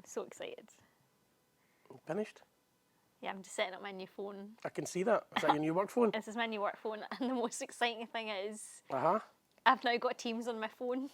So excited. Finished? Yeah, I'm just setting up my new phone. I can see that. Is that your new work phone? This is my new work phone, and the most exciting thing is Uh-huh. I've now got Teams on my phone.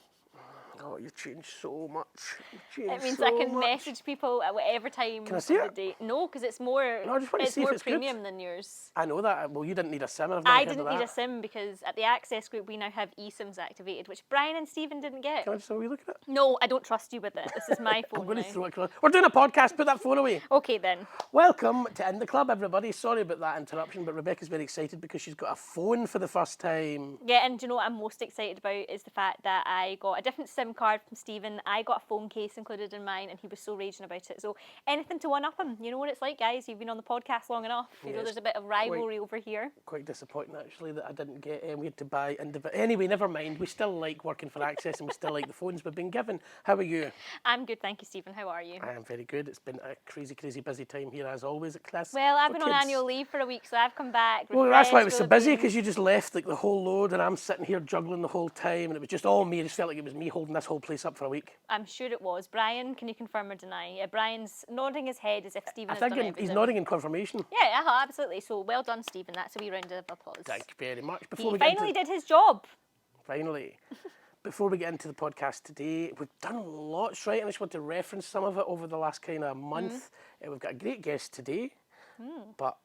Oh, you've changed so much. It means I can message people at whatever time Can I see of the it? day. No, because it's more. No, I just want to see if it's premium good. than yours. I know that. Well, you didn't need a SIM. I've never I heard didn't of need that. a SIM because at the Access group we now have eSIMs activated, which Brian and Stephen didn't get. Can I just have a wee look at it? No, I don't trust you with it. This is my phone I'm going to now. throw it across. We're doing a podcast. Put that phone away. Okay then. Welcome to In the Club, everybody. Sorry about that interruption, but Rebecca's very excited because she's got a phone for the first time. Yeah, and do you know what I'm most excited about is the fact that I got a different SIM card from Stephen. I got a phone case included in mine, and he was so raging about it. So anything to one-up him. You know what it's like, guys. You've been on the podcast long enough. You know there's a bit of rivalry over here. Quite disappointing, actually, that I didn't get. We had to buy individual. Anyway, never mind. We still like working for Access, and we still like the phones we've been given. How are you? I'm good, thank you, Stephen. How are you? I am very good. It's been a crazy, crazy busy time here, as always, at class. Well, I've been on annual leave for a week, so I've come back. Well, that's why it was so busy, because you just left like the whole load, and I'm sitting here juggling the whole time, and it was just all me. I just felt like it was me holding this whole place up for a week. I'm sure it was. Brian, can you confirm or deny? Brian's nodding his head as if Stephen I has done think everything. he's nodding in confirmation. Yeah, absolutely. So well done, Stephen. That's a wee round of applause. Thank you very much. He finally did his job. Finally. Before we get into the podcast today, we've done lots, right? And I just want to reference some of it over the last kind of month. We've got a great guest today, but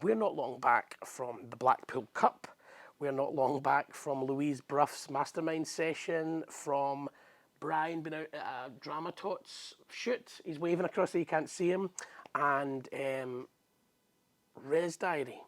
we're not long back from the Blackpool Cup. We're not long back from Louise Bruff's mastermind session, from Brian being out at a Drama Tots shoot. He's waving across there, you can't see him. And Res Diary.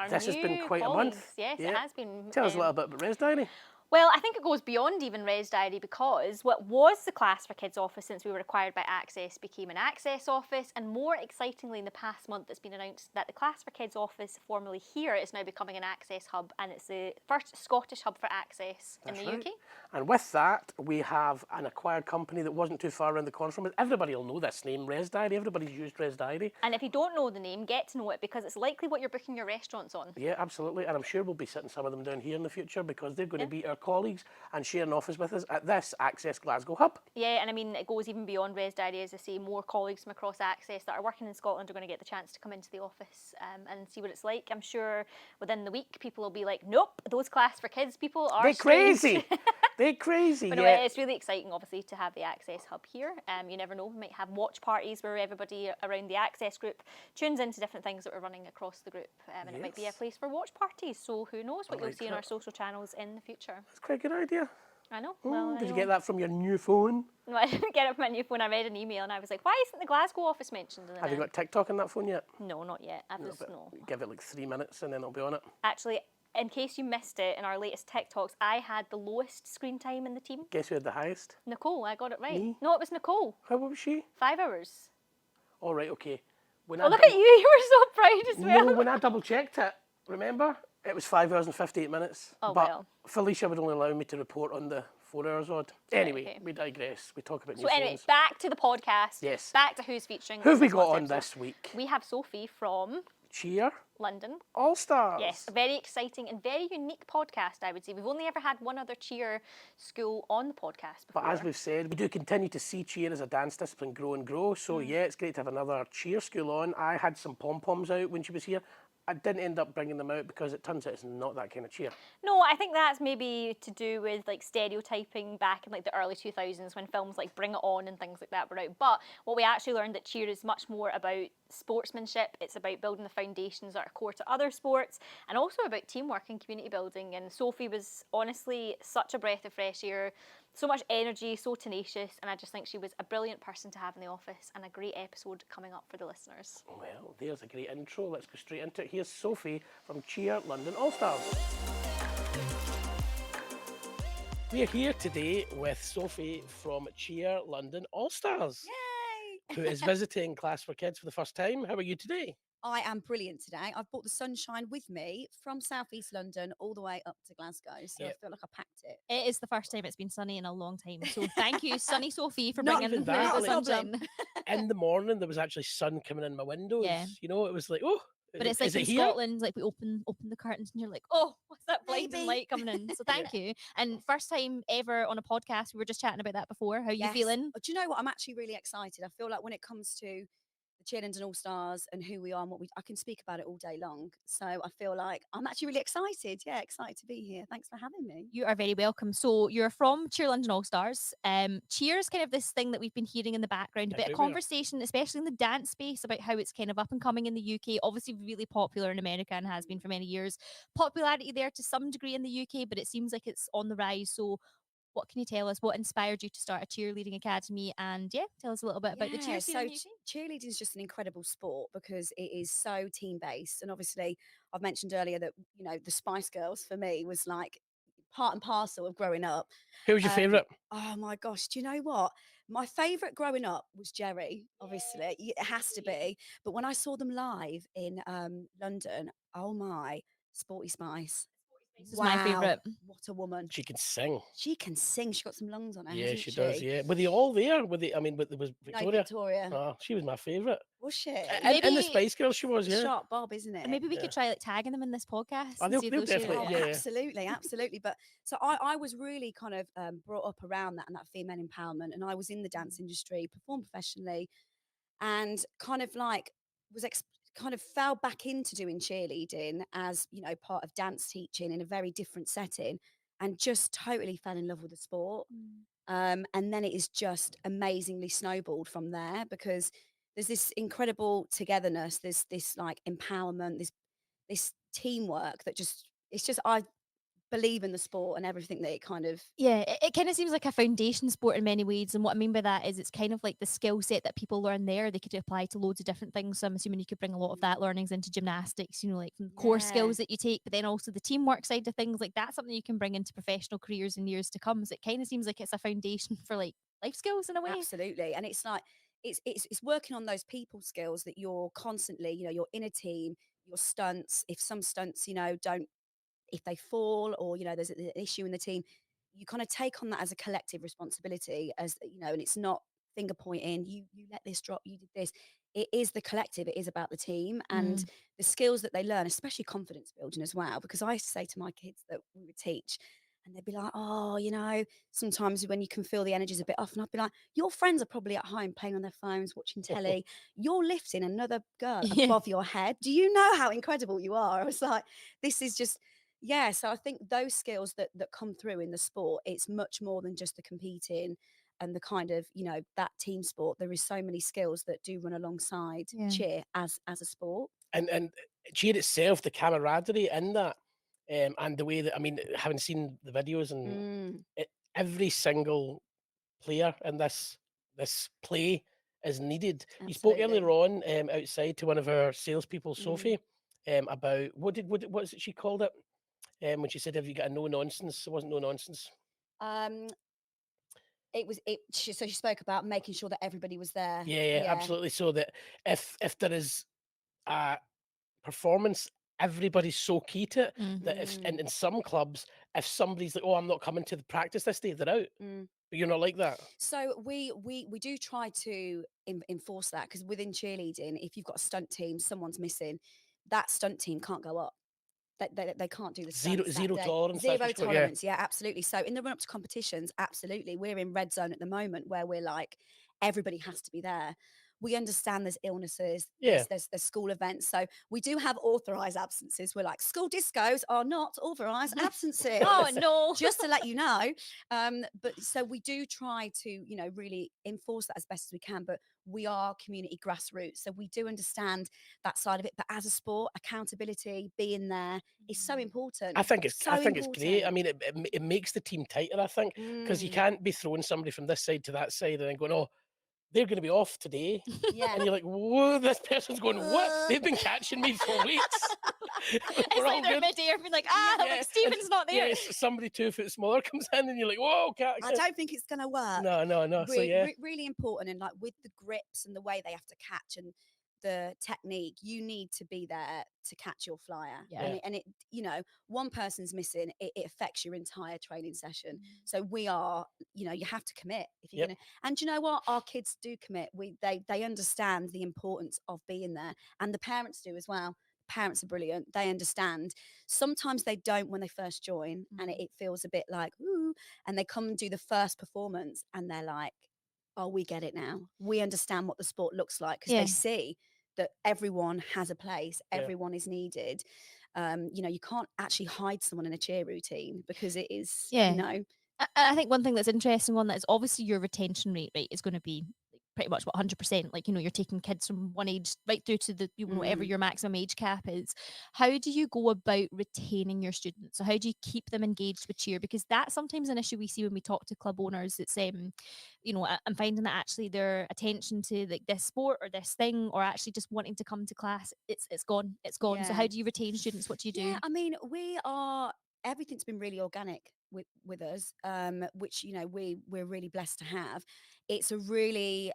This has been quite a month. Yes, it has been. Tell us a little bit about Res Diary. Well, I think it goes beyond even Res Diary, because what was the Class for Kids office since we were acquired by Access became an Access office, and more excitingly in the past month it's been announced that the Class for Kids office, formerly here, is now becoming an Access hub, and it's the first Scottish hub for Access in the UK. And with that, we have an acquired company that wasn't too far around the corner from us. Everybody will know this name, Res Diary. Everybody's used Res Diary. And if you don't know the name, get to know it, because it's likely what you're booking your restaurants on. Yeah, absolutely. And I'm sure we'll be sitting some of them down here in the future, because they're going to be our colleagues and share an office with us at this Access Glasgow hub. Yeah, and I mean, it goes even beyond Res Diary. As I say, more colleagues from across Access that are working in Scotland are going to get the chance to come into the office and see what it's like. I'm sure within the week people will be like, nope, those Class for Kids people are They're strange. crazy. They're crazy. But no, it's really exciting, obviously, to have the Access hub here. You never know, we might have watch parties where everybody around the Access group tunes into different things that are running across the group, and it might be a place for watch parties. So who knows what you'll see on our social channels in the future. That's quite a good idea. I know. Well, did you get that from your new phone? No, I didn't get it from my new phone. I read an email and I was like, why isn't the Glasgow office mentioned? Have you got TikTok on that phone yet? No, not yet. Give it like 3 minutes and then it'll be on it. Actually, in case you missed it, in our latest TikToks, I had the lowest screen time in the team. Guess who had the highest? Nicole, I got it right. Me? No, it was Nicole. How old was she? 5 hours. All right, okay. Look at you, you were so proud as well. No, when I double checked it, remember? It was 5 hours and 58 minutes. Oh, but well. Felicia would only allow me to report on the 4 hours odd. Anyway, we digress. We talk about new phones. So anyway, back to the podcast. Yes. Back to who's featuring. Who have we got on this week? We have Sophie from Cheer London Allstarz. Yes, a very exciting and very unique podcast, I would say. We've only ever had one other cheer school on the podcast before. But as we've said, we do continue to see cheer as a dance discipline grow and grow. So yeah, it's great to have another cheer school on. I had some pom-poms out when she was here. I didn't end up bringing them out because it turns out it's not that kind of cheer. No, I think that's maybe to do with like stereotyping back in like the early 2000s when films like Bring It On and things like that were out. But what we actually learned that cheer is much more about sportsmanship. It's about building the foundations that are core to other sports, and also about teamwork and community building. And Sophie was honestly such a breath of fresh air. So much energy, so tenacious, and I just think she was a brilliant person to have in the office, and a great episode coming up for the listeners. Well, there's a great intro. Let's go straight into it. Here's Sophie from Cheer London Allstarz. We're here today with Sophie from Cheer London Allstars. Yay! Who is visiting Class for Kids for the first time. How are you today? I am brilliant today. I've brought the sunshine with me from southeast London all the way up to Glasgow, so I feel like I packed it. It is the first time it's been sunny in a long time, so thank you, sunny Sophie, for Not bringing even that, the like, sunshine. In the morning, there was actually sun coming in my windows. Yeah. You know, it was like, oh, But it's like Is it in here? Scotland, like we open the curtains and you're like, oh, what's that blinding Maybe. light coming in? So thank you. And first time ever on a podcast, we were just chatting about that before. How you Yes. feeling? Do you know what? I'm actually really excited. I feel like when it comes to the Cheer London Allstars and who we are and what I can speak about it all day long. So I feel like I'm actually really excited. Yeah, excited to be here. Thanks for having me. You are very welcome. So you're from Cheer London Allstars. Cheer is kind of this thing that we've been hearing in the background, a bit of Everywhere. conversation, especially in the dance space, about how it's kind of up and coming in the UK. Obviously, really popular in America and has been for many years. Popularity there to some degree in the UK, but it seems like it's on the rise. So what can you tell us? What inspired you to start a cheerleading academy? And yeah, tell us a little bit about the cheer scene in the UK. Cheerleading is just an incredible sport because it is so team based. And obviously, I've mentioned earlier that, the Spice Girls for me was like part and parcel of growing up. Who was your favourite? Oh my gosh, do you know what? My favourite growing up was Jerry, obviously. It has to be. But when I saw them live in London, oh my, Sporty Spice. This is my favourite. What a woman. She can sing. She can sing. She's got some lungs on her, Yeah, hasn't she does. Yeah, were they all there? But there was No, Victoria. Victoria. Oh, she was my favourite. Was she? And the Maybe- Spice Girls, she was. Yeah. Sharp Bob, isn't it? Maybe we Yeah. could try like tagging them in this podcast. Oh, and they'll see if they'll share it. definitely- Oh, yeah. absolutely, absolutely. But so I was really kind of brought up around that and that female empowerment, and I was in the dance industry, performed professionally, and kind of like kind of fell back into doing cheerleading as part of dance teaching in a very different setting, and just totally fell in love with the sport. And then it is just amazingly snowballed from there because there's this incredible togetherness, there's this like empowerment, this teamwork that I believe in the sport and everything that it kind of Yeah, it kind of seems like a foundation sport in many ways. And what I mean by that is it's kind of like the skill set that people learn there, they could apply to loads of different things. So I'm assuming you could bring a lot of that learnings into gymnastics, like from core skills that you take, but then also the teamwork side of things. Like that's something you can bring into professional careers in years to come. So it kind of seems like it's a foundation for like life skills in a way. Absolutely. And it's like it's working on those people skills that you're constantly, you're in a team, your stunts, if some stunts, don't, if they fall or there's an issue in the team, you kind of take on that as a collective responsibility, as and it's not finger pointing, you let this drop, you did this. It is the collective, it is about the team and the skills that they learn, especially confidence building as well, because I used to say to my kids that we would teach, and they'd be like, oh, sometimes when you can feel the energy's a bit off, and I'd be like, your friends are probably at home playing on their phones, watching telly. You're lifting another girl above your head. Do you know how incredible you are? I was like, this is just, yeah. So I think those skills that come through in the sport, it's much more than just the competing and the kind of, that team sport. There is so many skills that do run alongside cheer as a sport. And cheer itself, the camaraderie in that. And the way that, having seen the videos and every single player in this play is needed. Absolutely. You spoke earlier on outside to one of our salespeople, Sophie, about what's it she called it? When she said, "Have you got a no nonsense?" It wasn't no nonsense. So she spoke about making sure that everybody was there. Yeah, absolutely. So that if there is a performance, everybody's so key to it that if in some clubs, if somebody's like, "Oh, I'm not coming to the practice this day," they're out. But you're not like that. So we do try to enforce that, because within cheerleading, if you've got a stunt team, someone's missing, that stunt team can't go up. They can't do the stunts Zero that day. tolerance. Zero that's what- tolerance. Yeah, absolutely. So in the run up to competitions, absolutely, we're in red zone at the moment where we're like, everybody has to be there. We understand there's illnesses, Yeah. there's school events. So we do have authorised absences. We're like, school discos are not authorised absences. Oh no. Just to let you know. But so we do try to, really enforce that as best as we can. But we are community grassroots. So we do understand that side of it. But as a sport, accountability, being there is so important. I think it's So it's great. important. It makes the team tighter, I think, because you can't be throwing somebody from this side to that side and then going, "Oh, they're going to be off today." Yeah. And you're like, "Whoa, this person's going, what? They've been catching me for weeks." It's We're all like they're good. mid-air being like, Yeah, like Stephen's not there. Yeah, somebody 2 foot smaller comes in and you're like, "Whoa, cat." I don't think it's going to work. No. So yeah, Really important. And like with the grips and the way they have to catch and the technique, you need to be there to catch your flyer. Yeah. And it one person's missing, it affects your entire training session. So we are, you have to commit if you're gonna. And you know what, our kids do commit. They understand the importance of being there, and the parents do as well. parents are brilliant. They understand. Sometimes they don't when they first join, and it feels a bit like, ooh, and they come and do the first performance and they're like, oh, we get it now. We understand what the sport looks like, because they Yeah. see that everyone has a place, Yeah. everyone is needed. You know, you can't actually hide someone in a cheer routine, because it is, Yeah. you know, I think one thing that's interesting on that is obviously your retention rate, right, is going to be like pretty much what 100%. Like, you know, you're taking kids from one age right through to the, you know, whatever your maximum age cap is. How do you go about retaining your students? So how do you keep them engaged with cheer? Because that's sometimes an issue we see when we talk to club owners. It's you know, I'm finding that actually their attention to like this sport or this thing, or actually just wanting to come to class, it's gone. It's gone. So Yeah. how do you retain students? What do you do? Yeah, I mean, we are, everything's been really organic with us, which, you know, we're really blessed to have. It's a really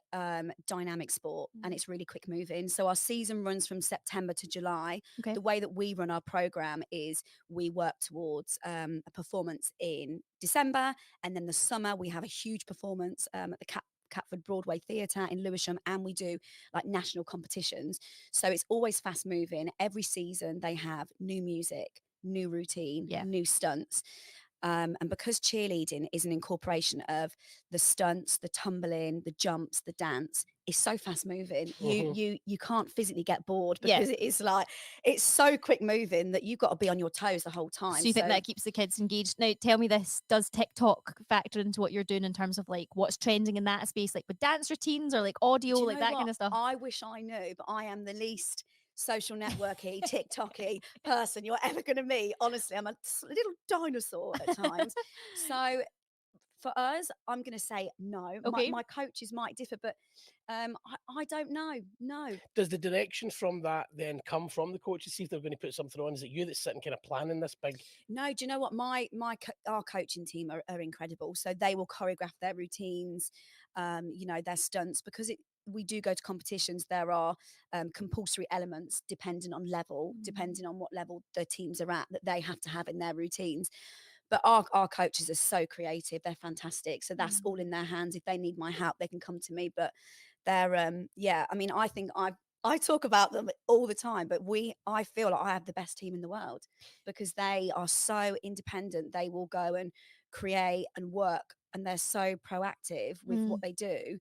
dynamic sport, and it's really quick moving. So our season runs from September to July. Okay. The way that we run our program is we work towards a performance in December, and then the summer we have a huge performance at the Catford Broadway Theatre in Lewisham, and we do like national competitions. So it's always fast moving. Every season they have new music, new routine, Yeah. new stunts. And because cheerleading is an incorporation of the stunts, the tumbling, the jumps, the dance, it's so fast moving. You can't physically get bored, Yeah. because it is like, it's so quick moving that you've got to be on your toes the whole time. So you think that keeps the kids engaged? Now, tell me this: does TikTok factor into what you're doing in terms of like what's trending in that space, like with dance routines or like audio, Do you like know that what? kind of stuff? I wish I knew, but I am the least social networky, TikToky person you're ever going to meet. Honestly, I'm a little dinosaur at times. So for us, I'm going to say no. Okay. My coaches might differ, but I don't know. No. Does the direction from that then come from the coaches? See if they're going to put something on. Is it you that's sitting kind of planning this big? No, do you know what? Our coaching team are incredible. So they will choreograph their routines, you know, their stunts, because we do go to competitions. There are compulsory elements depending on level, depending on what level the teams are at, that they have to have in their routines. But our coaches are so creative. They're fantastic. So that's all in their hands. If they need my help, they can come to me. But they're yeah, I mean, I think I talk about them all the time, but I feel like I have the best team in the world, because they are so independent. They will go and create and work, and they're so proactive with what they do.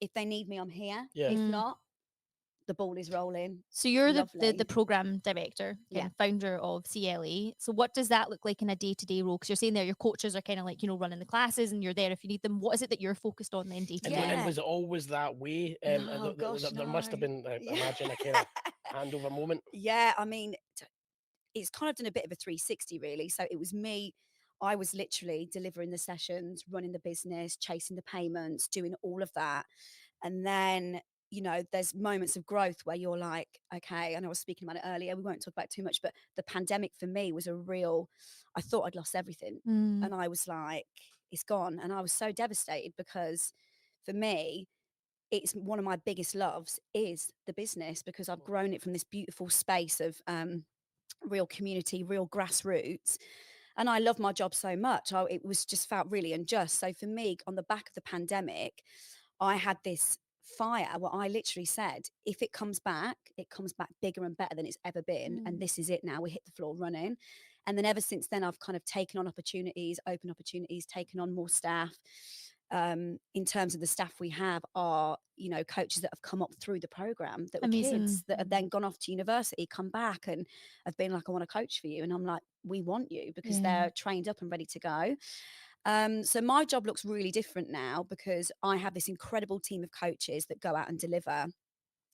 If they need me, I'm here. Yeah. If not, the ball is rolling. So you're the Lovely. program director Yeah. and founder of CLA. So what does that look like in a day-to-day role? Because you're saying there your coaches are kind of like, you know, running the classes and you're there if you need them. What is it that you're focused on then day to And, day? and was it always that way? No, gosh, there must have no. been, I Yeah. imagine, a kind of handover moment. Yeah, I mean, it's kind of done a bit of a 360, really. So it was me. I was literally delivering the sessions, running the business, chasing the payments, doing all of that. And then, you know, there's moments of growth where you're like, okay, and I was speaking about it earlier, we won't talk about it too much, but the pandemic for me was I thought I'd lost everything. And I was like, it's gone. And I was so devastated, because for me, it's one of my biggest loves is the business, because I've grown it from this beautiful space of real community, real grassroots. And I love my job so much. It was just felt really unjust. So for me, on the back of the pandemic, I had this fire where I literally said, if it comes back bigger and better than it's ever been. And this is it now. We hit the floor running. And then ever since then, I've kind of taken on opportunities, open opportunities, taken on more staff. In terms of the staff we have are, you know, coaches that have come up through the program that were Amazing. kids that have then gone off to university, come back and have been like, I want to coach for you. And I'm like, we want you, because Yeah. they're trained up and ready to go. So my job looks really different now, because I have this incredible team of coaches that go out and deliver.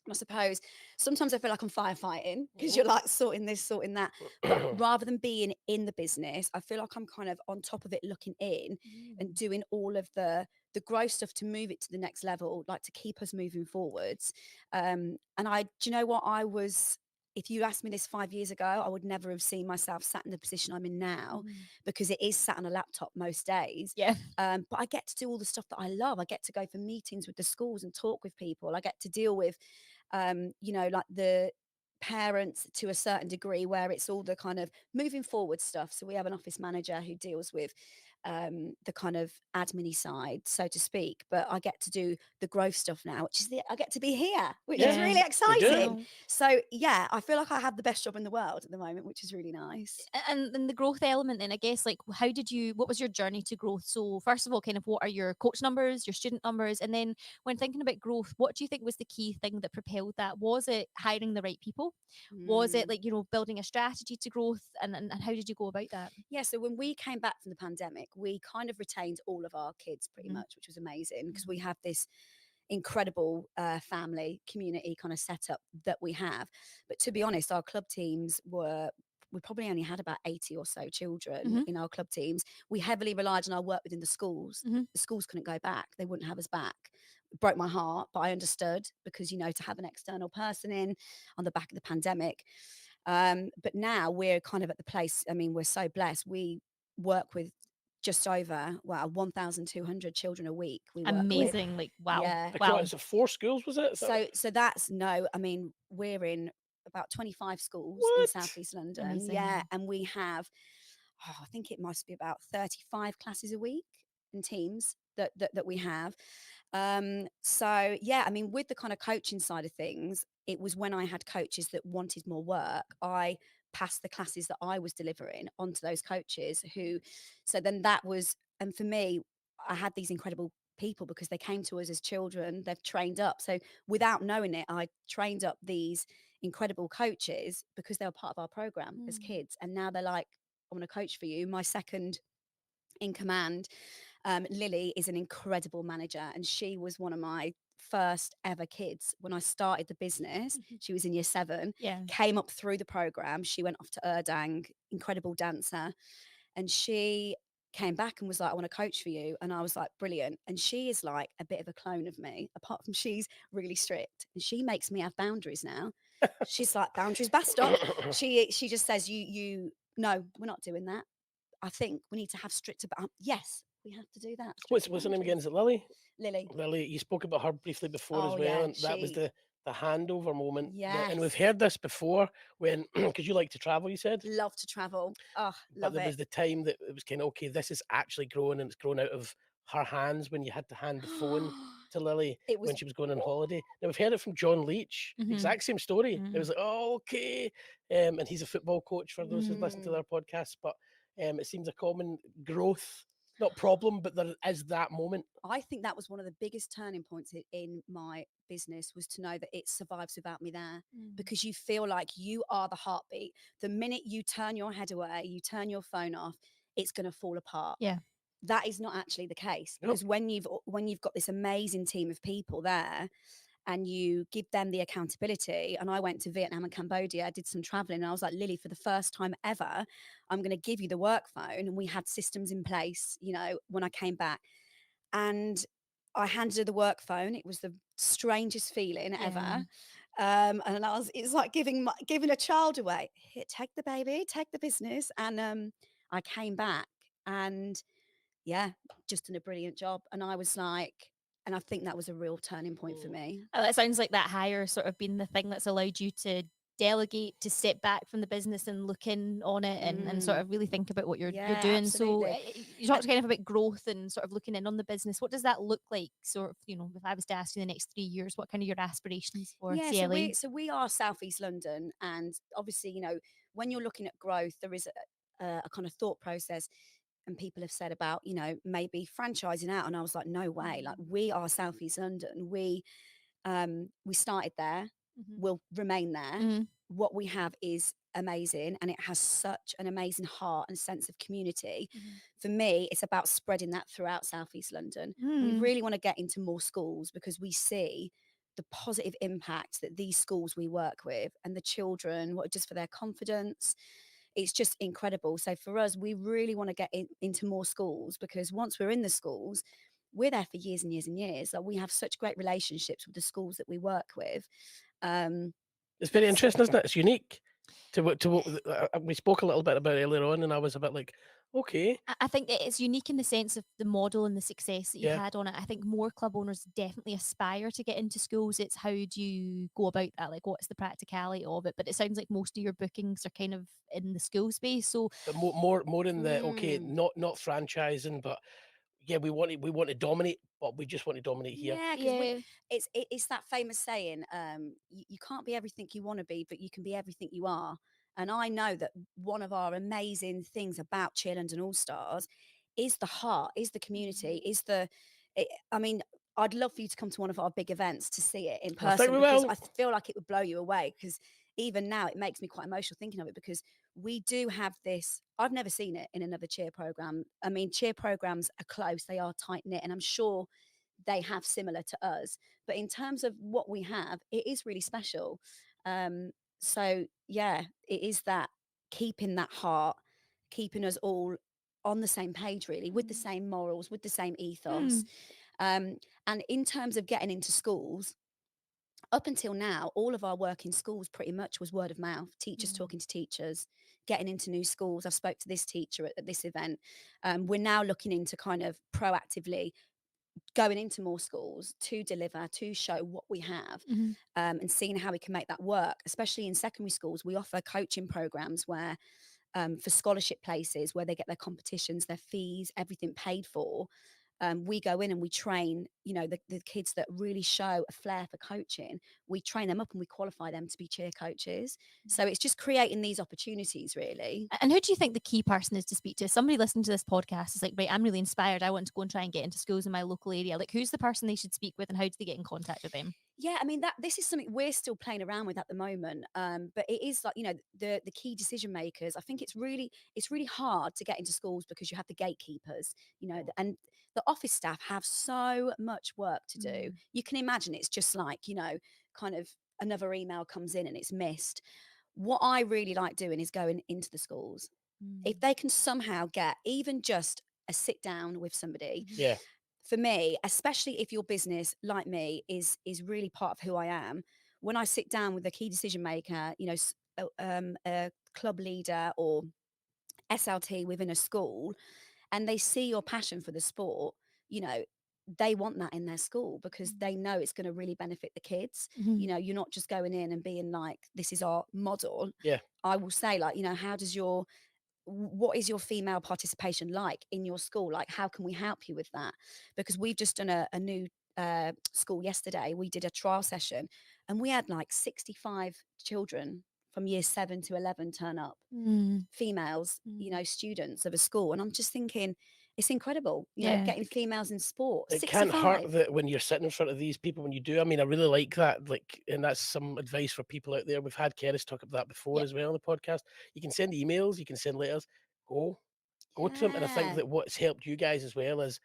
I suppose sometimes I feel like I'm firefighting, because you're like sorting this, sorting that. But rather than being in the business, I feel like I'm kind of on top of it, looking in and doing all of the growth stuff to move it to the next level, like to keep us moving forwards. And do you know what? If you asked me this 5 years ago, I would never have seen myself sat in the position I'm in now, because it is sat on a laptop most days. Yeah. But I get to do all the stuff that I love. I get to go for meetings with the schools and talk with people. I get to deal with, you know, like the parents to a certain degree, where it's all the kind of moving forward stuff. So we have an office manager who deals with the kind of admin side, so to speak, but I get to do the growth stuff now, which is I get to be here, which is Yeah, really we do. exciting. Wow. So yeah, I feel like I have the best job in the world at the moment, which is really nice. And the growth element then, I guess, like what was your journey to growth? So first of all, kind of what are your coach numbers, your student numbers? And then when thinking about growth, what do you think was the key thing that propelled that? Was it hiring the right people? Was it Mm. like, building a strategy to growth? And how did you go about that? Yeah, so when we came back from the pandemic, we kind of retained all of our kids pretty Mhm. much, which was amazing because we have this incredible family community kind of setup that we have. But to be honest, our club teams we probably only had about 80 or so children Mhm. in our club teams. We heavily relied on our work within the schools. Mhm. The schools couldn't go back, they wouldn't have us back. It broke my heart, but I understood because, to have an external person in on the back of the pandemic. But now we're kind of at the place, I mean, we're so blessed. We work with just over, 1,200 children a week we work with. Amazing. Like, wow. Yeah. Wow. Across 4 schools, was it? Is that So that's no, I mean, we're in about 25 schools in what? Southeast London. Amazing. Yeah. And we have, I think it must be about 35 classes a week and teams that we have. So yeah, I mean, with the kind of coaching side of things, it was when I had coaches that wanted more work, I passed the classes that I was delivering onto those coaches so then that was, and for me, I had these incredible people because they came to us as children, they've trained up. So without knowing it, I trained up these incredible coaches because they were part of our program as kids. And now they're like, I want to coach for you. My second in command, Lily, is an incredible manager, and she was one of my first ever kids when I started the business. She was in year 7, Yeah. came up through the program. She went off to Erdang, incredible dancer, and she came back and was like, I want to coach for you. And I was like, brilliant. And she is like a bit of a clone of me, apart from she's really strict, and she makes me have boundaries now. She's like, boundaries, best up. She just says, you no, we're not doing that. I think we need to have stricter. Yes, we have to do that. What's Stricter her name again? boundaries. Is it Lily? Lily. Lily, you spoke about her briefly before as Oh well, yeah, and that was the handover moment. And we've yes, heard this before when because you like to travel, you said, love to travel. Oh, but love there it. was the time that it was kind of okay. This is actually growing, and it's grown out of her hands when you had to hand the phone to Lily It was when she was going on holiday. Now we've heard it from John Leach, Mhm. exact same story. It Mhm. was like, oh, okay, and he's a football coach for those who've listened to their podcast. But it seems a common growth, not problem, but there is that moment. I think that was one of the biggest turning points in my business, was to know that it survives without me there, because you feel like you are the heartbeat. The minute you turn your head away, you turn your phone off, it's going to fall apart. Yeah. That is not actually the case, Nope. because when you've got this amazing team of people there and you give them the accountability. And I went to Vietnam and Cambodia, I did some traveling, and I was like, Lily, for the first time ever, I'm going to give you the work phone. And we had systems in place, when I came back. And I handed her the work phone. It was the strangest feeling ever. And it's like giving a child away. Here, take the baby, take the business. And I came back, and yeah, just done a brilliant job. And I was like, and I think that was a real turning point for me. It sounds like that hire sort of been the thing that's allowed you to delegate, to step back from the business and look in on it, and sort of really think about what you're Yeah, doing. So absolutely. you talked kind of about growth and sort of looking in on the business. What does that look like? Sort of, if I was to ask you the next 3 years, what kind of your aspirations for Yeah, CLE? so we are Southeast London, and obviously, when you're looking at growth, there is a kind of thought process, and people have said about, maybe franchising out, and I was like, no way. Like, we are Southeast London. We started there, we'll remain there. Mhm. What we have is amazing, and it has such an amazing heart and sense of community. For me, it's about spreading that throughout Southeast London. We really want to get into more schools, because we see the positive impact that these schools we work with, and the children, what just for their confidence, it's just incredible. So for us, we really want to get into more schools, because once we're in the schools, we're there for years and years and years. Like, we have such great relationships with the schools that we work with. It's very interesting, isn't it? It's unique to what we spoke a little bit about earlier on, and I was a bit like, Okay. I think it's unique in the sense of the model and the success that you've Yeah. had on it. I think more club owners definitely aspire to get into schools. It's how do you go about that? Like, what's the practicality of it? But it sounds like most of your bookings are kind of in the school space. So, But more in the okay, Mm. not franchising, but yeah, we want to dominate, but we just want to dominate here. Yeah, because yeah. it's that famous saying, you can't be everything you want to be, but you can be everything you are. And I know that one of our amazing things about Cheer London Allstars is the heart, is the community, is I mean, I'd love for you to come to one of our big events to see it in I think person we because will. I feel like it would blow you away. Because even now, it makes me quite emotional thinking of it because we do have this. I've never seen it in another cheer program. I mean, cheer programs are close, they are tight knit, and I'm sure they have similar to us. But in terms of what we have, it is really special. Um, so yeah, it is that keeping that heart, keeping us all on the same page, really, with the same morals, with the same ethos. Mm. And in terms of getting into schools, up until now, all of our work in schools pretty much was word of mouth, teachers talking to teachers, getting into new schools. I've spoke to this teacher at this event. We're now looking into kind of proactively going into more schools to deliver, to show what we have, Mhm. and seeing how we can make that work. Especially in secondary schools, we offer coaching programs where, for scholarship places, where they get their competitions, their fees, everything paid for. We go in and we train, the kids that really show a flair for coaching. We train them up and we qualify them to be cheer coaches. So it's just creating these opportunities, really. And who do you think the key person is to speak to? Somebody listening to this podcast is like, right, I'm really inspired. I want to go and try and get into schools in my local area. Like, who's the person they should speak with and how do they get in contact with them? Yeah, I mean that this is something we're still playing around with at the moment. But it is like the key decision makers. I think it's really hard to get into schools because you have the gatekeepers, and the office staff have so much work to do. Mm. You can imagine it's just like kind of another email comes in and it's missed. What I really like doing is going into the schools. If Mm. they can somehow get even just a sit down with somebody, Mhm. Yeah. for me, especially if your business, like me, is really part of who I am, when I sit down with a key decision maker, a club leader or SLT within a school, and they see your passion for the sport, you know, they want that in their school because they know it's going to really benefit the kids. Mhm. You're not just going in and being like, this is our model. Yeah. I will say, like, how does what is your female participation like in your school? Like, how can we help you with that? Because we've just done a new school yesterday. We did a trial session and we had like 65 children from year 7 to 11 turn up, Mm. females, Mm. students of a school. And I'm just thinking, it's incredible, Yeah. getting females in sport. It can't hurt 65. that when you're sitting in front of these people when you do. I mean, I really like that. Like, and that's some advice for people out there. We've had Keris talk about that before Yep. as well on the podcast. You can send emails, you can send letters, go to them. And I think Yeah. that what's helped you guys as well is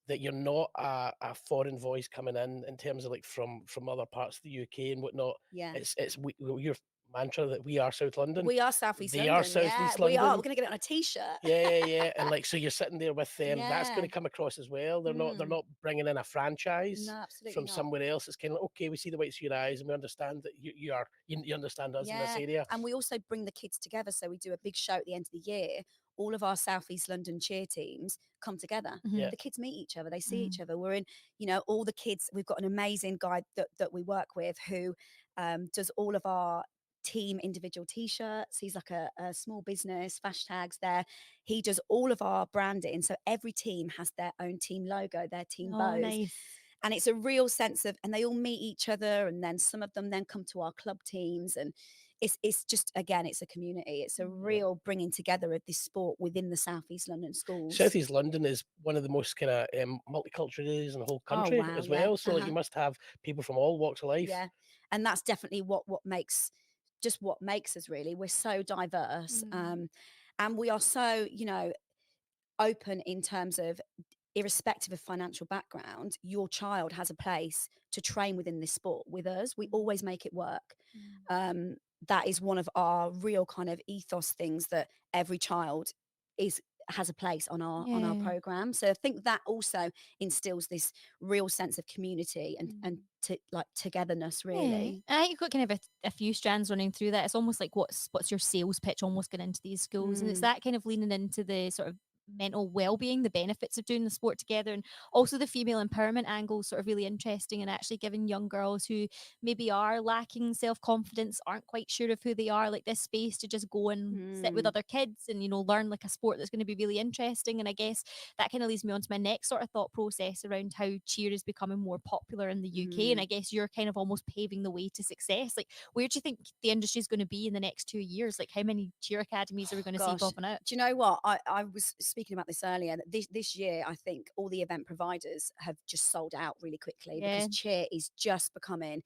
that you're not a foreign voice coming in terms of like from other parts of the UK and whatnot. Yeah. It's your mantra that we are South London. We are Southeast They are London. Yeah, Southeast we are. London. We're going to get it on a t-shirt. Yeah. And like, so you're sitting there with them. That's going Yeah. to come across as well. They're Mm. not bringing in a franchise No, absolutely from not. somewhere else. It's kind of like, okay, we see the whites of your eyes, and we understand that you understand us in this Yeah, area. and we also bring the kids together. So we do a big show at the end of the year. All of our Southeast London cheer teams come together. Mhm. Yeah. The kids meet each other. They see each Mm. other. We're in, all the kids. We've got an amazing guy that we work with who does all of our team individual t-shirts. He's like a small business, hashtags there. He does all of our branding. So every team has their own team logo, their team Oh, bows. nice. And it's a real sense of, and they all meet each other, and then some of them then come to our club teams, and it's just, again, it's a community. It's a real bringing together of this sport within the Southeast London schools. Southeast London is one of the most kind of multicultural areas in the whole Oh country wow, as yeah. well. So like, you must have people from all walks of life. Yeah, and that's definitely what makes us, really. We're so diverse, Mm. and we are so open in terms of, irrespective of financial background, your child has a place to train within this sport with us. We always make it work. Mm. That is one of our real kind of ethos things, that every child has a place on our Yeah. program. So I think that also instills this real sense of community and like togetherness, Yeah. really. And I think you've got kind of a few strands running through that. It's almost like what's your sales pitch almost going into these schools. And it's Mm. that kind of leaning into the sort of mental well-being, the benefits of doing the sport together, and also the female empowerment angle, sort of really interesting, and actually giving young girls who maybe are lacking self-confidence, aren't quite sure of who they are, like this space to just go and sit with other kids and, you know, learn like a sport that's going to be really interesting. And I guess that kind of leads me on to my next sort of thought process around how cheer is becoming more popular in the UK. And I guess you're kind of almost paving the way to success. Like, where do you think the industry is going to be in the next 2 years? Like, how many cheer academies are we going to see Gosh, popping out? do you know what? I was speaking about this earlier. That this year, I think all the event providers have just sold out really quickly Yeah. because cheer is just becoming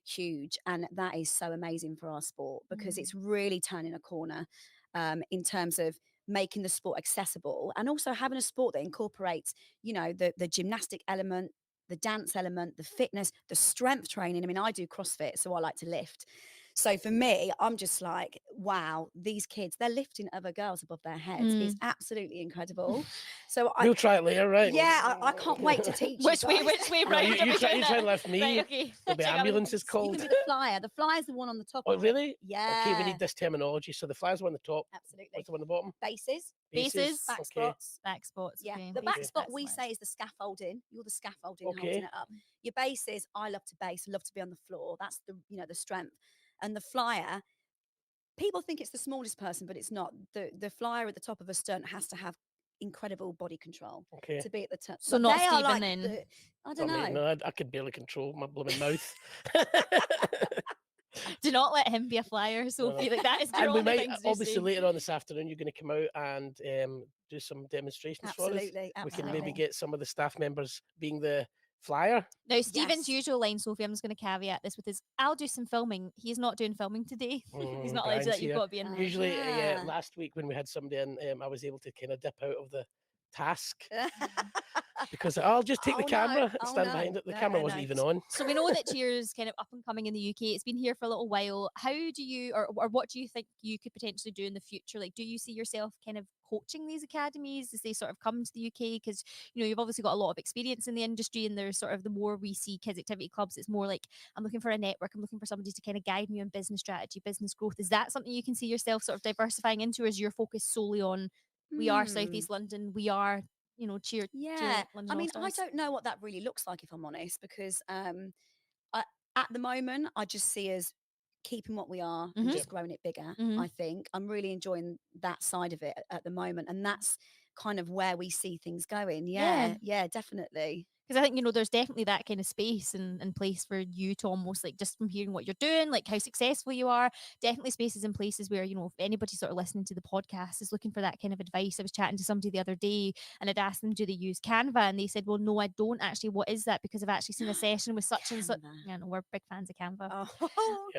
huge, and that is so amazing for our sport because it's really turning a corner in terms of making the sport accessible and also having a sport that incorporates, you know, the gymnastic element, the dance element, the fitness, the strength training. I mean, I do CrossFit, so I like to lift. So for me, I'm just like, wow, these kids, they're lifting other girls above their heads. It's absolutely incredible. So We'll try it later, right? yeah, I can't wait to teach Which you way? guys. Which way No, round? you, are you we try doing you try it? and lift me. Right, okay. There'll be Check out ambulances You called. can be the flyer. The flyer's the one on the top. Oh, of it. really? Yeah. Okay, we need this terminology. So the flyer's one on the top. Absolutely. What's the one on the bottom? Bases, Bases, back Okay. spots. back spots. Yeah, Okay. the back Okay. spot That's we smart. say is the scaffolding. You're the scaffolding Okay. holding it up. Your bases, I love to base, love to be on the floor. That's the, you know, the strength. And the flyer, people think it's the smallest person, but it's not. The flyer at the top of a stunt has to have incredible body control Okay. to be at the top. So But not they are Stephen like then? I don't I know. mean, no, I could barely control my blooming mouth. Do not let him be a flyer, Sophie. Like, that is your And we only might, thing to do. obviously, later on this afternoon, you're going to come out and do some demonstrations for us. Absolutely, We can maybe absolutely. get some of the staff members being the flyer. Now, Stephen's Yes. usual line, Sophie, I'm just going to caveat this with his, I'll do some filming. He's not doing filming today. He's not allowed to do Brian's that. You've here. got to be in. Usually, Ah. last week when we had somebody in, I was able to kind of dip out of the task because I'll just take the Oh, no. camera, Oh, stand no. behind it. The No, camera no, wasn't no. even on. So we know that Cheer's kind of up and coming in the UK. It's been here for a little while. How do you, or what do you think you could potentially do in the future? Like, do you see yourself kind of coaching these academies as they sort of come to the UK? Because, you know, you've obviously got a lot of experience in the industry, and there's sort of, the more we see kids activity clubs, it's more like, I'm looking for a network. I'm looking for somebody to kind of guide me on business strategy, business growth. Is that something you can see yourself sort of diversifying into, or is your focus solely on, we are Hmm. Southeast London, we are, you know, Cheer Yeah, London I mean, I Allstars? don't know what that really looks like, if I'm honest, because at the moment, I just see us keeping what we are and Mhm. just growing it bigger. Mhm. I think I'm really enjoying that side of it at the moment, and that's kind of where we see things going. Yeah. Yeah, definitely. Because I think, you know, there's definitely that kind of space and place for you to almost, like, just from hearing what you're doing, like how successful you are, definitely spaces and places where, you know, if anybody sort of listening to the podcast is looking for that kind of advice. I was chatting to somebody the other day and I'd asked them, do they use Canva? And they said, well, no, I don't actually. What is that? Because I've actually seen a session with such and such. Canva. Yeah, no, we're big fans of Canva. Oh,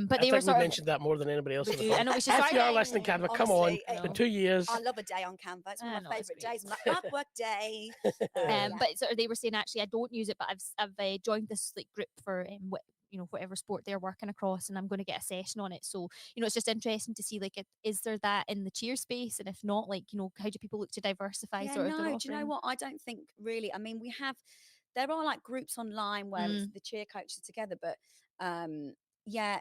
But I they were think we sort of, mentioned that more than anybody else. we in the do. I pod. know we should If start you are getting, listening, Canva, come on. honestly, It's been No. 2 years. I love a day on Canva. It's one I of know, my it's favorite great. days. I'm like, work day. But sort of they were saying, actually, I don't use it, but I've joined this like group for you know, whatever sport they're working across, and I'm going to get a session on it. So, you know, it's just interesting to see, like, is there that in the cheer space, and if not, like, you know, how do people look to diversify Yeah, sort of their no, do you know offering? what? I don't think really. I mean, there are like groups online where it's the cheer coaches together, but yeah,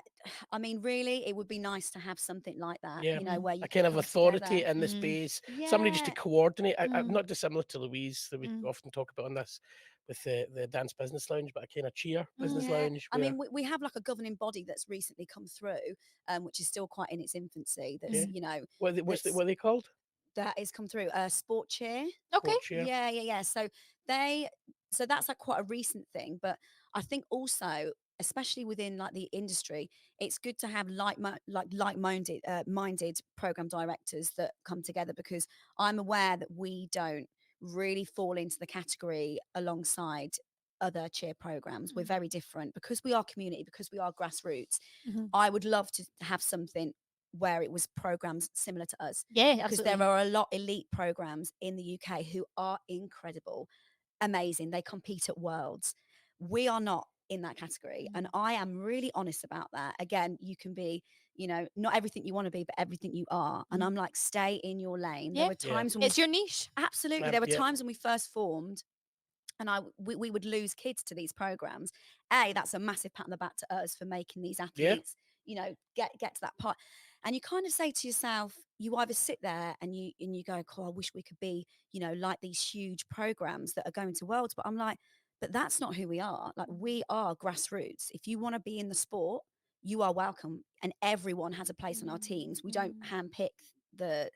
I mean, really, it would be nice to have something like that, Yeah. you know, where you A can kind of come authority together. in the space, Yeah, somebody just to coordinate. I'm Mm. not dissimilar to Louise that we often talk about on this with the dance business lounge, but a kind of cheer business yeah. lounge. I Where, mean, we have like a governing body that's recently come through, which is still quite in its infancy. That's Okay. you know, what are they called? that is come through. Sport cheer. Okay. Sport cheer. Yeah. So that's like quite a recent thing, but I think also, especially within like the industry, it's good to have like-minded minded program directors that come together, because I'm aware that we don't really fall into the category alongside other cheer programs. We're very different because we are community, because we are grassroots. Mhm. I would love to have something where it was programs similar to us, Yeah, because absolutely. there are a lot elite programs in the UK who are incredible, amazing. They compete at worlds. We are not in that category, and I am really honest about that. Again, you can be, you know, not everything you want to be, but everything you are. And I'm like, stay in your lane. Yeah. There were times when It's your niche. absolutely, there were Yeah. times when we first formed, and we would lose kids to these programs. That's a massive pat on the back to us for making these athletes, you know, get to that part. And you kind of say to yourself, you either sit there and you go, oh, I wish we could be, like these huge programs that are going to worlds. But I'm like, but that's not who we are. Like, we are grassroots. If you want to be in the sport, you are welcome, and everyone has a place on our teams. We don't handpick the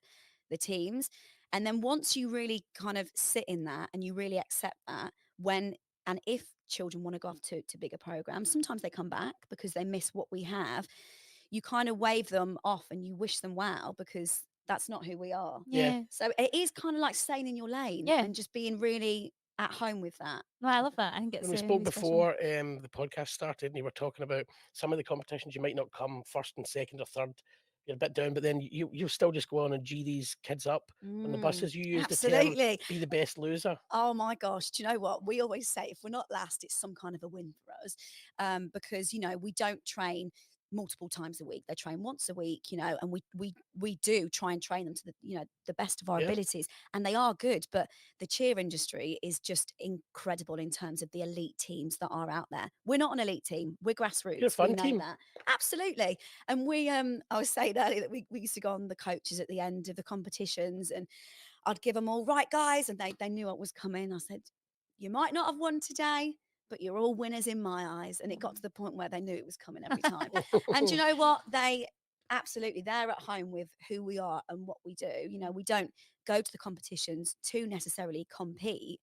teams. And then once you really kind of sit in that and you really accept that, when and if children want to go off to bigger programs, sometimes they come back because they miss what we have. You kind of wave them off and you wish them well, because that's not who we are. Yeah. So it is kind of like staying in your lane Yeah. and just being really at home with that. No, I love that. I think it's When we spoke really special. before the podcast started, and you were talking about some of the competitions you might not come first and second or third, you're a bit down, but then you still just go on and G these kids up on the buses. You use the term Absolutely. be the best loser. Oh my gosh, do you know what? We always say if we're not last, it's some kind of a win for us, because, we don't train multiple times a week. They train once a week, and we do try and train them to the best of our Yeah. abilities, and they are good. But the cheer industry is just incredible in terms of the elite teams that are out there. We're not an elite team. We're grassroots. You're a fun we know team. that. Absolutely. And I was saying earlier that we used to go on the coaches at the end of the competitions, and I'd give them all, right, guys, and they knew what was coming. I said, you might not have won today, but you're all winners in my eyes. And it got to the point where they knew it was coming every time. And you know what? They're at home with who we are and what we do. We don't go to the competitions to necessarily compete.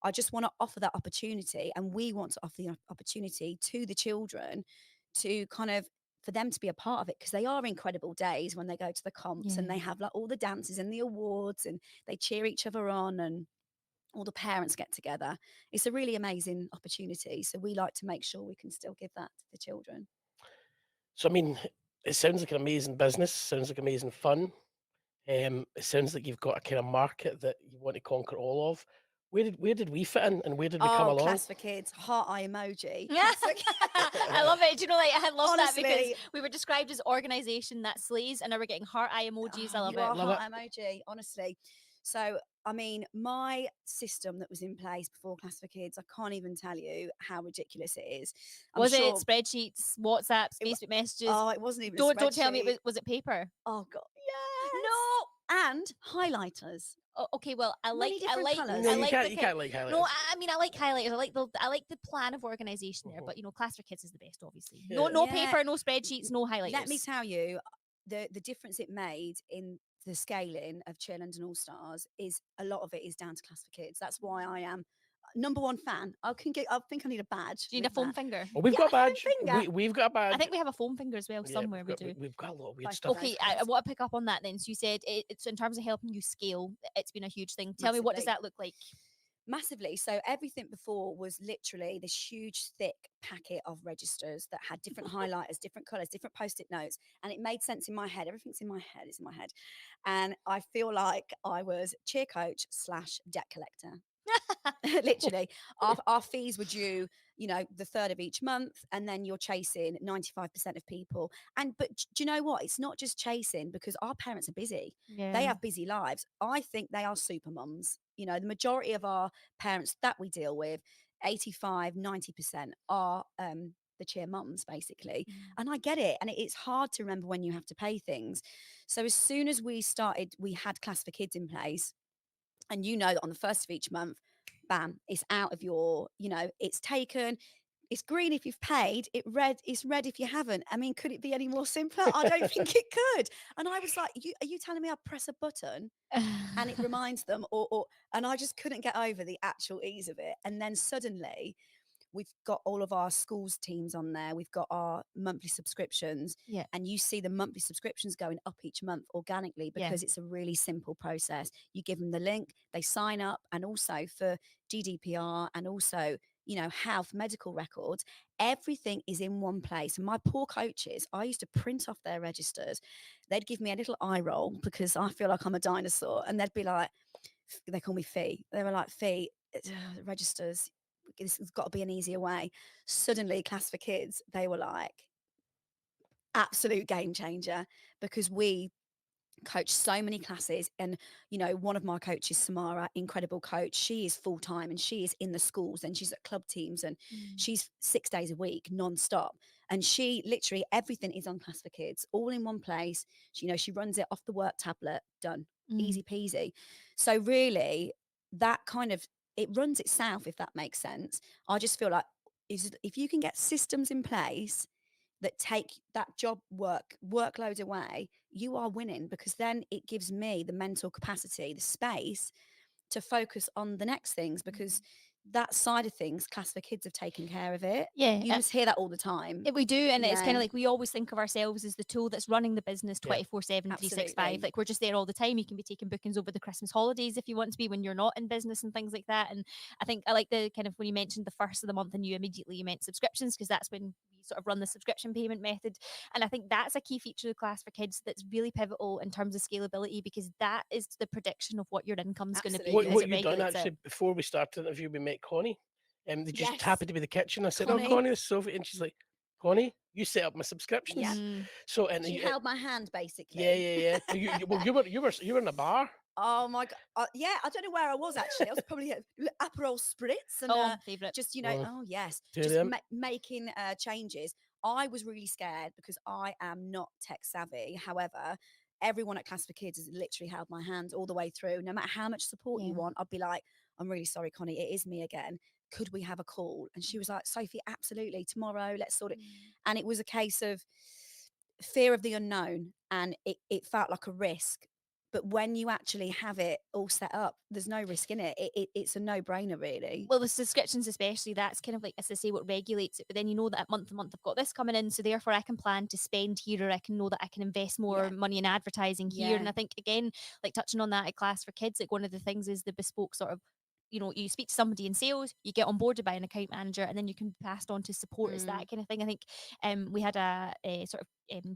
I just want to offer that opportunity, and we want to offer the opportunity to the children to kind of, for them to be a part of it, because they are incredible days when they go to the comps and they have like all the dances and the awards and they cheer each other on, and all the parents get together. It's a really amazing opportunity. So we like to make sure we can still give that to the children. So, I mean, it sounds like an amazing business, sounds like amazing fun. It sounds like you've got a kind of market that you want to conquer all of. Where did we fit in, and where did we come along? Class for Kids, heart eye emoji. Yeah. I love it. Do you know, like, I love that because Honestly. we were described as organisation that slays, and now we're getting heart eye emojis. I love You it. are Love heart emoji, honestly. So, I mean, my system that was in place before Class for Kids, I can't even tell you how ridiculous it is. Was it spreadsheets, WhatsApps, Facebook messages? Oh, it wasn't even. Don't tell me was it paper? Oh God, yes. No. And highlighters. Oh, okay, well, I like colours. No, I you like can't. the You can't like highlights. No, I mean, I like highlighters. I like the plan of organisation there, but Class for Kids is the best, obviously. No, Yeah. no Yeah. paper, no spreadsheets, no highlighters. Let me tell you, the difference it made in the scaling of Cheer London Allstars is a lot of it is down to Class for Kids. That's why I am #1 fan. I think I need a badge. Do you need a with foam that. finger? Well, we've Yeah, got a foam badge. finger. We've got a badge. I think we have a foam finger as well Yeah, somewhere. We do. We've got a lot of weird Both stuff. of Okay, those I want to pick up on that then. So you said it's in terms of helping you scale, it's been a huge thing. Tell me, what does Massively. that look like? Massively. So everything before was literally this huge, thick packet of registers that had different highlighters, different colours, different post-it notes, and it made sense in my head. Everything's in my head. It's in my head, and I feel like I was cheer coach / debt collector. Literally, our fees were due, the third of each month, and then you're chasing 95% of people. But do you know what? It's not just chasing, because our parents are busy. Yeah. They have busy lives. I think they are super mums. The majority of our parents that we deal with, 85-90%, are the cheer mums, basically. And I get it. And it's hard to remember when you have to pay things. So as soon as we started, we had Class for Kids in place. And that on the first of each month, bam, it's out of your, it's taken. It's green if you've paid. It's red if you haven't. I mean, could it be any more simpler? I don't think it could. And I was like, are you telling me I press a button and it reminds them? And I just couldn't get over the actual ease of it. And then suddenly we've got all of our schools teams on there. We've got our monthly subscriptions. Yeah. And you see the monthly subscriptions going up each month organically, because it's a really simple process. You give them the link, they sign up, and also for GDPR and also, health, medical records, everything is in one place. And my poor coaches, I used to print off their registers. They'd give me a little eye roll because I feel like I'm a dinosaur. And they'd be like, they call me Fee. They were like, Fee, registers, this has got to be an easier way. Suddenly, Class for Kids, they were like, absolute game changer, because we coach so many classes. And, you know, one of my coaches, Samara, incredible coach, she is full time and she is in the schools and she's at club teams and she's 6 days a week non-stop. And she literally, everything is on Class for Kids, all in one place. She, you know, she runs it off the work tablet, done, easy peasy. So really, that kind of, it runs itself, if that makes sense. I just feel like if you can get systems in place that take that workload away, you are winning, because then it gives me the mental capacity, the space to focus on the next things, because that side of things, Class for Kids have taken care of it. Yeah, You must hear that all the time. we do, and you it's kind know? of like we always think of ourselves as the tool that's running the business 24/7, 365. Absolutely. Like we're just there all the time. You can be taking bookings over the Christmas holidays if you want to be when you're not in business and things like that. And I think I like the kind of when you mentioned the first of the month and you meant subscriptions, because that's when we sort of run the subscription payment method. And I think that's a key feature of Class for Kids that's really pivotal in terms of scalability, because that is the prediction of what your income's going to be. Absolutely. as What it you done regulates it. actually before we started the interview, we met Connie. They just Yes. happened to be in the kitchen. I said, "Oh, Connie. Connie, this is Sophie," and she's like, "Connie, you set up my subscriptions." Yeah. So and She you, held my hand, basically. yeah. Well, you were in a bar. Oh my god! Yeah, I don't know where I was actually. I was probably at Aperol Spritz and Favorite. just, you know, oh yes, Two of just them. making changes. I was really scared because I am not tech savvy. However, everyone at Class for Kids has literally held my hand all the way through. No matter how much support you want, I'd be like, "I'm really sorry, Connie, it is me again. Could we have a call?" And she was like, "Sophie, absolutely. Tomorrow, let's sort it." And it was a case of fear of the unknown, and it felt like a risk. But when you actually have it all set up, there's no risk in it. It's a no-brainer, really. Well, the subscriptions especially, that's kind of like, as I say, what regulates it. But then you know that month to month I've got this coming in, so therefore I can plan to spend here, or I can know that I can invest more money in advertising here. Yeah. And I think, again, like touching on that at Class for Kids, like one of the things is the bespoke sort of, you know, you speak to somebody in sales, you get onboarded by an account manager, and then you can be passed on to support. It's that kind of thing. I think we had a sort of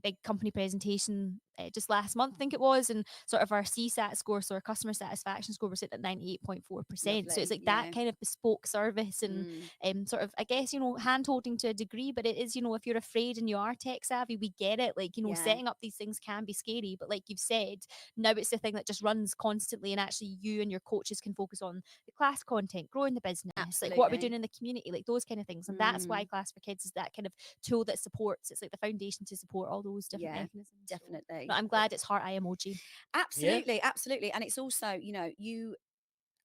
big company presentation just last month, I think it was, and sort of our CSAT score, so our customer satisfaction score, was sitting at 98.4%. So it's like that kind of bespoke service and sort of, I guess, you know, hand holding to a degree, but it is, you know, if you're afraid and you are tech savvy, we get it. Like, you know, setting up these things can be scary, but like you've said, now it's the thing that just runs constantly, and actually you and your coaches can focus on the class content, growing the business, like what are we doing in the community, like those kind of things. And that's why Class for Kids is that kind of tool that supports. It's like the foundation to support all those different mechanisms. Definitely. So I'm glad it's heart eye emoji. Absolutely. And it's also, you know, you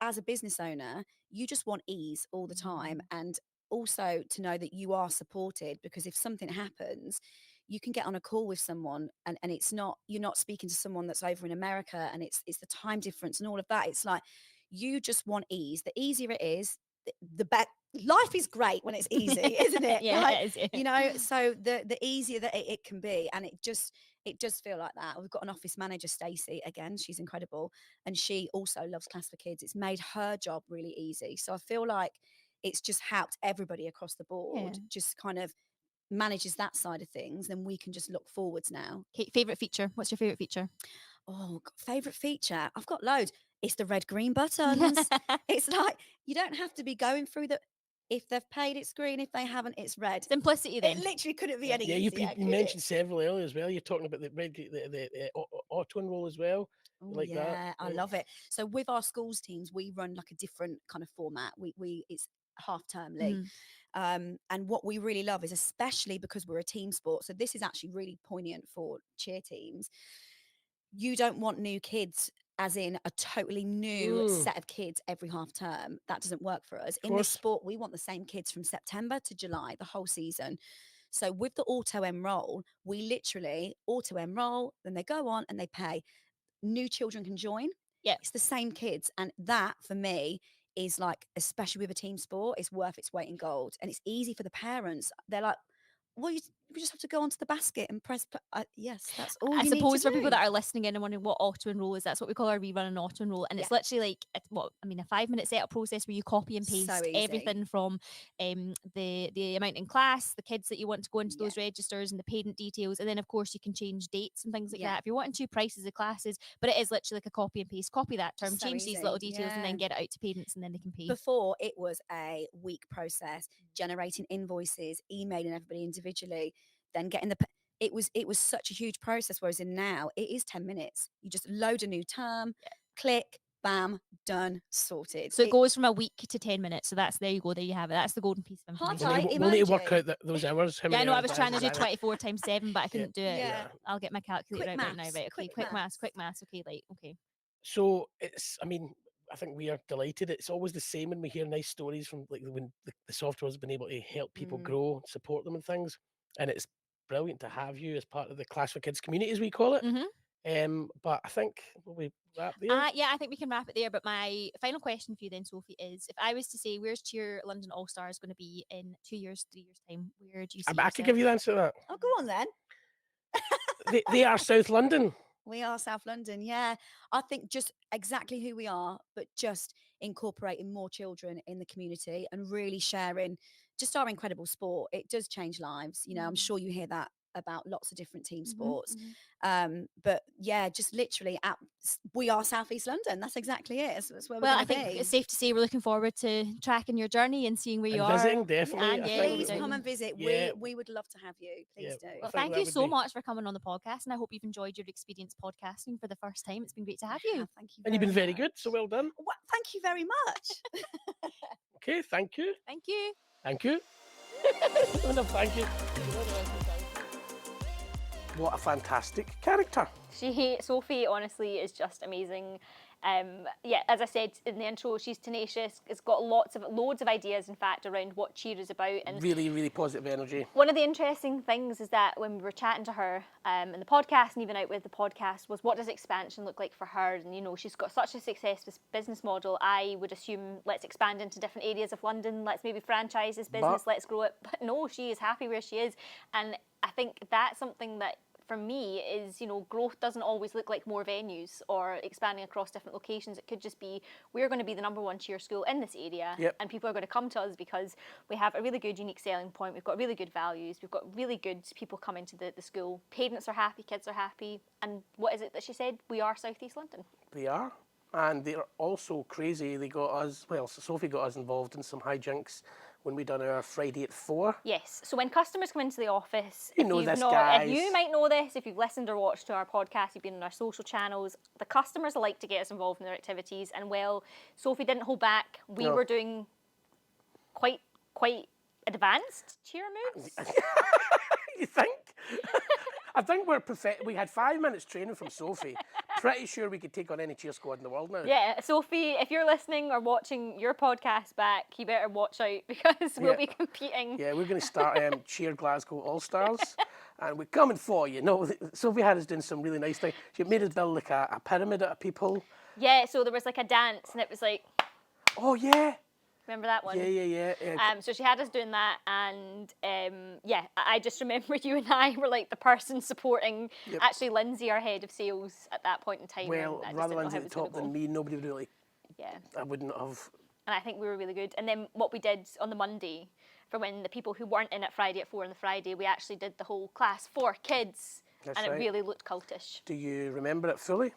as a business owner, you just want ease all the time, and also to know that you are supported, because if something happens, you can get on a call with someone, and it's not, you're not speaking to someone that's over in America, and it's the time difference and all of that. It's like, you just want ease. The easier it is, the better. Life is great when it's easy, isn't it? Yeah, like, it is, yeah. You know, so the easier that it can be, and it does feel like that. We've got an office manager, Stacey, again, she's incredible, and she also loves Class for Kids. It's made her job really easy. So I feel like it's just helped everybody across the board, just kind of manages that side of things. Then we can just look forwards now. Okay, favorite feature. What's your favorite feature? Oh, favorite feature? I've got loads. It's the red green buttons. It's like, you don't have to be going through the. If they've paid, it's green. If they haven't, it's red. Simplicity then. It literally couldn't be any Yeah, easier. you mentioned several earlier as well. You're talking about the auto enroll as well. Oh, Like that. I love it. So with our schools teams, we run like a different kind of format. We it's half termly. And what we really love is, especially because we're a team sport, so this is actually really poignant for cheer teams. You don't want new kids, as in a totally new set of kids every half term. That doesn't work for us. In this sport, we want the same kids from September to July, the whole season. So with the auto enroll, we literally auto enroll, then they go on and they pay. New children can join. Yeah. It's the same kids. And that for me is like, especially with a team sport, it's worth its weight in gold. And it's easy for the parents. They're like, well, you just have to go onto the basket and press. Yes, that's all I you need to suppose for do. people that are listening in and wondering what auto enroll is, that's what we call our rerun and auto enroll. And it's literally like, a 5-minute setup process where you copy and paste everything from the amount in class, the kids that you want to go into those registers, and the payment details. And then, of course, you can change dates and things like that if you're wanting to, prices of classes. But it is literally like a copy and paste, copy that term, So change these easy. little details, and then get it out to parents, and then they can pay. Before, it was a week process, generating invoices, emailing everybody individually, then getting it was such a huge process. Whereas in now, it is 10 minutes. You just load a new term, click, bam, done, sorted. So it goes from a week to 10 minutes. So there you go. There you have it. That's the golden piece of Hard information. Right, We'll need to work emoji. out those hours. How Yeah, I many know. I hours was that trying to is do an hour. 24 times 7, but I couldn't do it. Yeah. I'll get my calculator Quick out right now. maths, Right. Okay. quick maths. Quick maths. Okay. Like, okay. So it's, I mean, I think we are delighted. It's always the same when we hear nice stories from like when the software has been able to help people grow, support them and things. And it's brilliant to have you as part of the Class for Kids community, as we call it. But I think will we wrap there? Yeah, I think we can wrap it there. But my final question for you then, Sophie, is if I was to say, where's Cheer London Allstars going to be in 2 years, 3 years time? Where do you see I could give you the answer to that. Oh, go on then. They are South London. We are South London, yeah. I think just exactly who we are, but just incorporating more children in the community and really sharing just our incredible sport. It does change lives. You know, I'm sure you hear that about lots of different team sports. But yeah, just literally we are South East London. That's exactly it. That's where we're Well, I going to think be. it's safe to say we're looking forward to tracking your journey and seeing where you And are. visiting, definitely. And I yeah, think Please we- come and visit. Yeah. We would love to have you. Please do. I Well, think thank that you would so be- much for coming on the podcast, and I hope you've enjoyed your experience podcasting for the first time. It's been great to have you. Thank you. And you've been very much. good, so well done. Well, thank you very much. Okay, thank you. Thank you. Thank you. No, thank you. What a fantastic character. Sophie, honestly, is just amazing. Yeah, as I said in the intro, she's tenacious. It's got loads of ideas, in fact, around what Cheer is about. And Really, really positive energy. one of the interesting things is that when we were chatting to her in the podcast and even out with the podcast was, what does expansion look like for her? And, you know, she's got such a successful business model. I would assume, let's expand into different areas of London. Let's maybe franchise this business. Let's grow it. But no, she is happy where she is. And I think that's something that, for me, is, you know, growth doesn't always look like more venues or expanding across different locations. It could just be, we're going to be the #1 cheer school in this area, and people are going to come to us because we have a really good unique selling point. We've got really good values. We've got really good people coming to the school. Parents are happy, kids are happy. And what is it that she said? We are South East London. They are. And they're also crazy. They got us, well, so Sophie got us involved in some hijinks when we done our Friday at 4. Yes. So when customers come into the office, You know this, guys. if you might know this, if you've listened or watched to our podcast, you've been on our social channels, the customers like to get us involved in their activities. And well, Sophie didn't hold back. We were doing quite advanced cheer moves. You think? I think we had 5 minutes training from Sophie. Pretty sure we could take on any cheer squad in the world now. Yeah, Sophie, if you're listening or watching your podcast back, you better watch out because we'll be competing. Yeah, we're going to start Cheer Glasgow Allstars. And we're coming for you. No, Sophie had us doing some really nice things. She made us build like a pyramid out of people. Yeah, so there was like a dance and it was like, Oh, yeah. remember that one? Yeah. So she had us doing that, and I just remember you and I were like the person supporting actually Lindsay, our head of sales, at that point in time. Well, and I just rather didn't know Lindsay how at it the was gonna top than go. me, nobody would really, Yeah, I wouldn't have. and I think we were really good. And then what we did on the Monday, for when the people who weren't in at Friday at 4 on the Friday, we actually did the whole class for kids, That's and right. it really looked cultish. Do you remember it fully?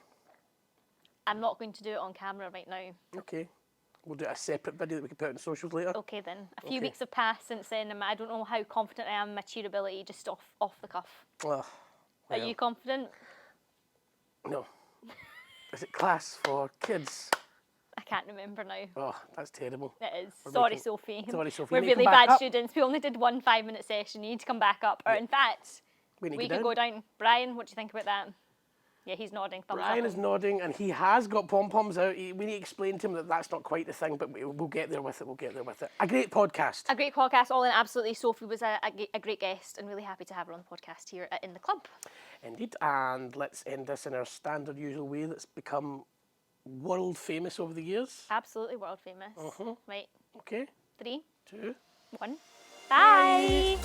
I'm not going to do it on camera right now. Okay. We'll do a separate video that we can put on socials later. Okay then. A few Okay. weeks have passed since then, and I don't know how confident I am in my cheerability just off the cuff. Well, Are you confident? No. Is it class for kids? I can't remember now. Oh, that's terrible. It is. We're Sorry, making- Sophie. Sorry, Sophie. We're You may really come back bad up. students. We only did one 5-minute session. You need to come back up. Or in fact, We need we to could go down. Brian, what do you think about that? Yeah, he's nodding. Thumbs Brian up. is nodding, and he has got pom-poms out. We need to explain to him that that's not quite the thing, but we'll get there with it. A great podcast. A great podcast, all in. Absolutely. Sophie was a great guest, and really happy to have her on the podcast here in the club. Indeed. And let's end this in our standard usual way that's become world famous over the years. Absolutely world famous. Right. Okay. 3, 2. 1. Bye.